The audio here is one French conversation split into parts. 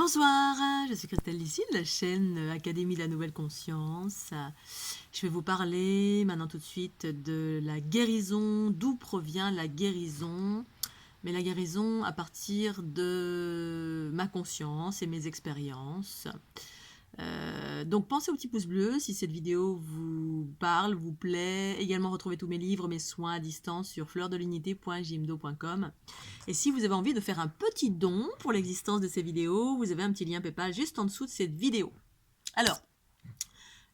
Bonsoir, je suis Christelle Lissi de la chaîne Académie de la Nouvelle Conscience. Je vais vous parler maintenant tout de suite de la guérison, d'où provient la guérison, mais la guérison à partir de ma conscience et mes expériences. Donc pensez au petit pouce bleu si cette vidéo vous parle, vous plaît. Également retrouvez tous mes livres, mes soins à distance sur fleurdelunité.jimdo.com. Et si vous avez envie de faire un petit don pour l'existence de ces vidéos, vous avez un petit lien PayPal juste en dessous de cette vidéo. Alors,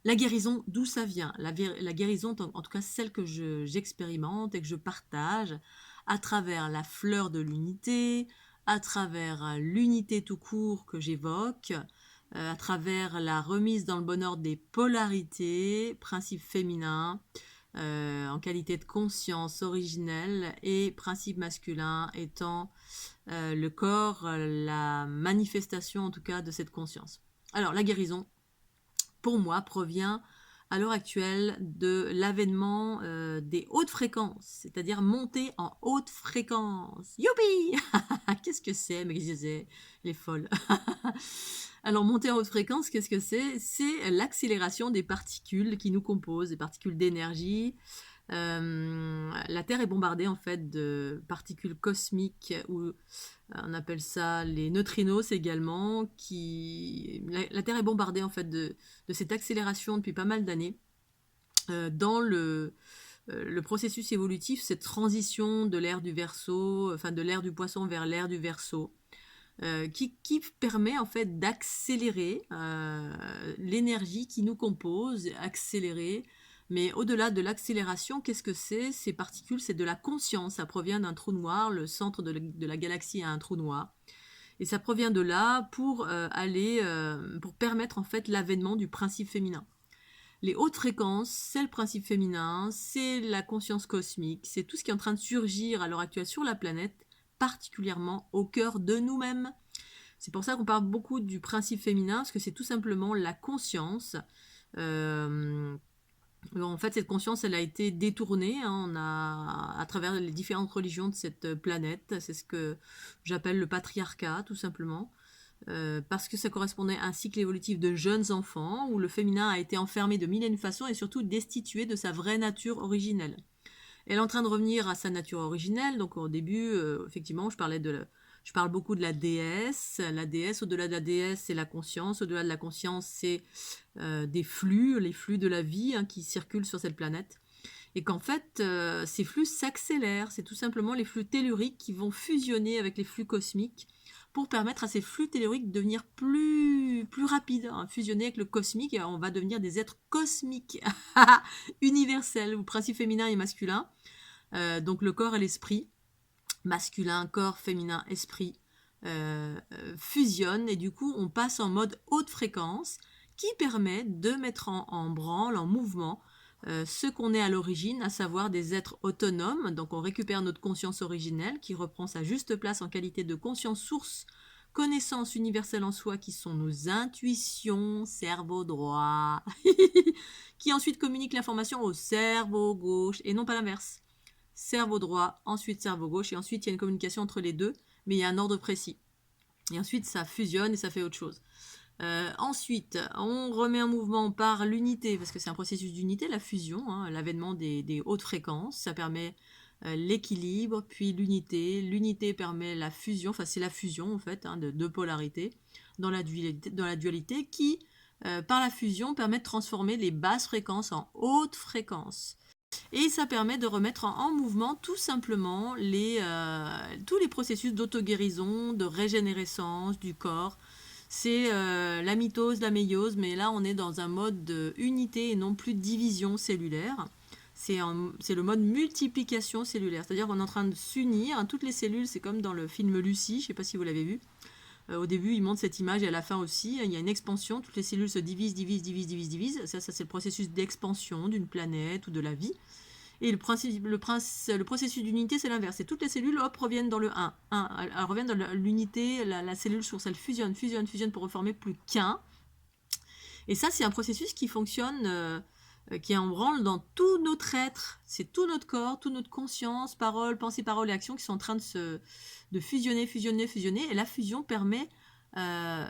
la guérison, d'où ça vient? La guérison, en tout cas celle que j'expérimente et que je partage à travers la fleur de l'unité, à travers l'unité tout court que j'évoque, à travers la remise dans le bon ordre des polarités, principe féminin, en qualité de conscience originelle, et principe masculin étant le corps, la manifestation en tout cas de cette conscience. Alors la guérison, pour moi, provient à l'heure actuelle de l'avènement des hautes fréquences, c'est-à-dire monter en haute fréquence. Youpi! Qu'est-ce que c'est? Mais qu'est-ce que c'est? Elle est folle. Alors, monter en haute fréquence, qu'est-ce que c'est? C'est l'accélération des particules qui nous composent, des particules d'énergie. La Terre est bombardée en fait de particules cosmiques, ou on appelle ça les neutrinos également. La Terre est bombardée en fait de cette accélération depuis pas mal d'années dans le processus évolutif, cette transition de l'ère du Verseau, enfin de l'ère du Poisson vers l'ère du Verseau. Qui permet en fait d'accélérer l'énergie qui nous compose, accélérer. Mais au-delà de l'accélération, qu'est-ce que c'est? Ces particules, c'est de la conscience. Ça provient d'un trou noir. Le centre de la galaxie a un trou noir. Et ça provient de là pour pour permettre en fait l'avènement du principe féminin. Les hautes fréquences, c'est le principe féminin, c'est la conscience cosmique, c'est tout ce qui est en train de surgir à l'heure actuelle sur la planète, particulièrement au cœur de nous-mêmes. C'est pour ça qu'on parle beaucoup du principe féminin, parce que c'est tout simplement la conscience. En fait, cette conscience, elle a été détournée à travers les différentes religions de cette planète. C'est ce que j'appelle le patriarcat, tout simplement. Parce que ça correspondait à un cycle évolutif de jeunes enfants, où le féminin a été enfermé de mille et une façons et surtout destitué de sa vraie nature originelle. Elle est en train de revenir à sa nature originelle. Donc au début, effectivement, je parle beaucoup de la déesse. La déesse, au-delà de la déesse, c'est la conscience. Au-delà de la conscience, c'est des flux, les flux de la vie qui circulent sur cette planète. Et qu'en fait, ces flux s'accélèrent. C'est tout simplement les flux telluriques qui vont fusionner avec les flux cosmiques pour permettre à ces flux telluriques de devenir plus rapides, fusionner avec le cosmique, et on va devenir des êtres cosmiques, universels, où principe féminin et masculin. Donc le corps et l'esprit, masculin, corps, féminin, esprit, fusionnent, et du coup on passe en mode haute fréquence, qui permet de mettre en branle, en mouvement, ce qu'on est à l'origine, à savoir des êtres autonomes. Donc on récupère notre conscience originelle qui reprend sa juste place en qualité de conscience source, connaissance universelle en soi, qui sont nos intuitions, cerveau droit, qui ensuite communiquent l'information au cerveau gauche, et non pas l'inverse. Cerveau droit, ensuite cerveau gauche, et ensuite il y a une communication entre les deux, mais il y a un ordre précis. Et ensuite ça fusionne et ça fait autre chose. Ensuite, on remet en mouvement par l'unité, parce que c'est un processus d'unité, la fusion, l'avènement des hautes fréquences, ça permet l'équilibre, puis l'unité. L'unité permet la fusion, enfin c'est la fusion en fait, de deux polarités dans la dualité qui, par la fusion, permet de transformer les basses fréquences en hautes fréquences. Et ça permet de remettre en mouvement tout simplement tous les processus d'auto-guérison, de régénérescence du corps. C'est la mitose, la méiose, mais là on est dans un mode de unité et non plus de division cellulaire. C'est le mode multiplication cellulaire, c'est-à-dire qu'on est en train de s'unir, toutes les cellules, c'est comme dans le film Lucie, je ne sais pas si vous l'avez vu. Au début, il montre cette image et à la fin aussi, il y a une expansion, toutes les cellules se divisent. Ça c'est le processus d'expansion d'une planète ou de la vie. Et le processus d'unité, c'est l'inverse. C'est toutes les cellules, hop, reviennent dans le 1. Elles reviennent dans l'unité, la cellule source, elle fusionne pour reformer plus qu'un. Et ça, c'est un processus qui fonctionne, qui est en branle dans tout notre être. C'est tout notre corps, toute notre conscience, parole, pensée, parole et action qui sont en train de fusionner. Et la fusion permet La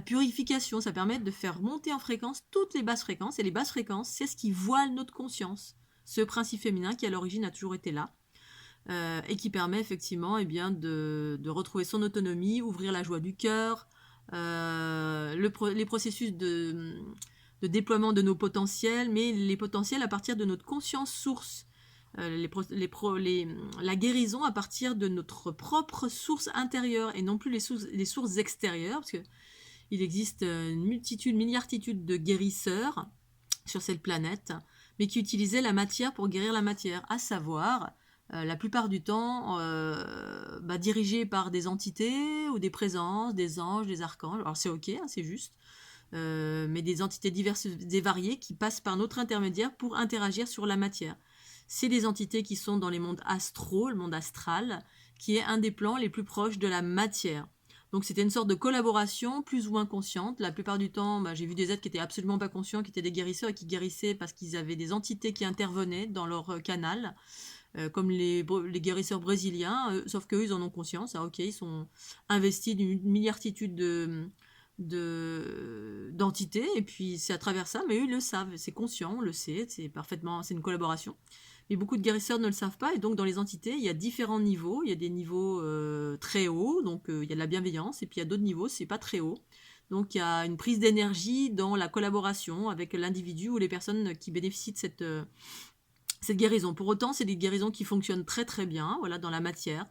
purification, ça permet de faire monter en fréquence toutes les basses fréquences. Et les basses fréquences, c'est ce qui voile notre conscience. Ce principe féminin qui, à l'origine, a toujours été là. Et qui permet effectivement de retrouver son autonomie, ouvrir la joie du cœur, les processus de déploiement de nos potentiels, mais les potentiels à partir de notre conscience source. La guérison à partir de notre propre source intérieure et non plus les sources extérieures, parce qu'il existe une milliartitude de guérisseurs sur cette planète, mais qui utilisaient la matière pour guérir la matière, à savoir la plupart du temps dirigés par des entités ou des présences, des anges, des archanges. Alors c'est ok, hein, c'est juste, mais des entités diverses et variées qui passent par notre intermédiaire pour interagir sur la matière. C'est des entités qui sont dans les mondes astraux, le monde astral, qui est un des plans les plus proches de la matière. Donc c'était une sorte de collaboration plus ou moins consciente. La plupart du temps, j'ai vu des êtres qui étaient absolument pas conscients, qui étaient des guérisseurs et qui guérissaient parce qu'ils avaient des entités qui intervenaient dans leur canal, comme les guérisseurs brésiliens, sauf qu'eux, ils en ont conscience. Ah, ok, ils sont investis d'une milliartitude d'entités, et puis c'est à travers ça, mais eux, ils le savent, c'est conscient, on le sait, c'est parfaitement, c'est une collaboration. Mais beaucoup de guérisseurs ne le savent pas, et donc dans les entités, il y a différents niveaux. Il y a des niveaux très hauts, donc il y a de la bienveillance, et puis il y a d'autres niveaux, c'est pas très haut. Donc il y a une prise d'énergie dans la collaboration avec l'individu ou les personnes qui bénéficient de cette guérison. Pour autant, c'est des guérisons qui fonctionnent très très bien, voilà, dans la matière,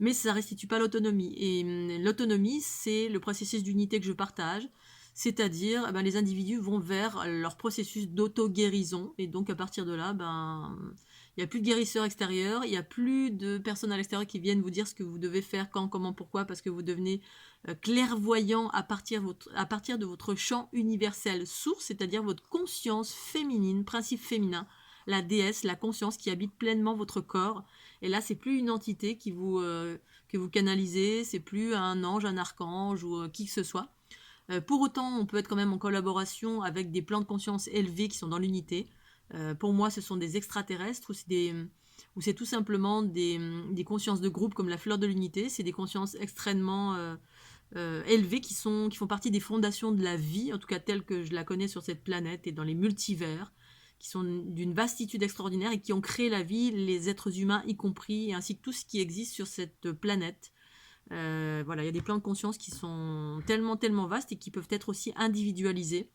mais ça ne restitue pas l'autonomie. Et l'autonomie, c'est le processus d'unité que je partage, c'est-à-dire les individus vont vers leur processus d'auto-guérison, et donc à partir de là, il n'y a plus de guérisseurs extérieurs, il n'y a plus de personnes à l'extérieur qui viennent vous dire ce que vous devez faire, quand, comment, pourquoi, parce que vous devenez clairvoyant à partir de votre champ universel source, c'est-à-dire votre conscience féminine, principe féminin, la déesse, la conscience qui habite pleinement votre corps. Et là, c'est plus une entité que vous canalisez, c'est plus un ange, un archange ou qui que ce soit. Pour autant, on peut être quand même en collaboration avec des plans de conscience élevés qui sont dans l'unité. Pour moi, ce sont des extraterrestres ou c'est tout simplement des consciences de groupe comme la fleur de l'unité. C'est des consciences extrêmement élevées qui font partie des fondations de la vie, en tout cas telle que je la connais sur cette planète et dans les multivers, qui sont d'une vastitude extraordinaire et qui ont créé la vie, les êtres humains y compris, ainsi que tout ce qui existe sur cette planète. Voilà, il y a des plans de conscience qui sont tellement, tellement vastes et qui peuvent être aussi individualisés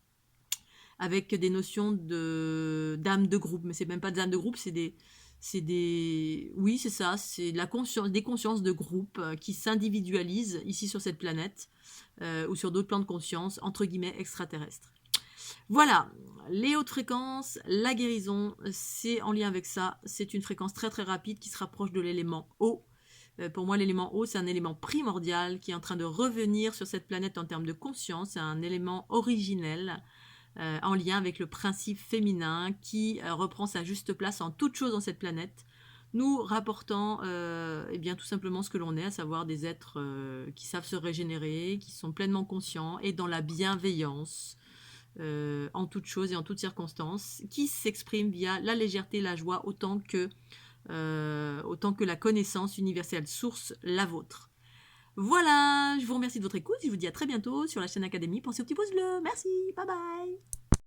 avec des notions d'âme de groupe. Mais c'est même pas des âmes de groupe, oui, c'est ça, c'est des consciences de groupe qui s'individualisent ici sur cette planète ou sur d'autres plans de conscience, entre guillemets, extraterrestres. Voilà, les hautes fréquences, la guérison, c'est en lien avec ça. C'est une fréquence très très rapide qui se rapproche de l'élément eau. Pour moi, l'élément eau, c'est un élément primordial qui est en train de revenir sur cette planète en termes de conscience. C'est un élément originel en lien avec le principe féminin qui reprend sa juste place en toute chose dans cette planète, nous rapportant tout simplement ce que l'on est, à savoir des êtres qui savent se régénérer, qui sont pleinement conscients et dans la bienveillance en toute chose et en toutes circonstances, qui s'exprime via la légèreté et la joie autant que la connaissance universelle source, la vôtre. Voilà, je vous remercie de votre écoute, je vous dis à très bientôt sur la chaîne Académie. Pensez au petit pouce bleu, merci, bye bye.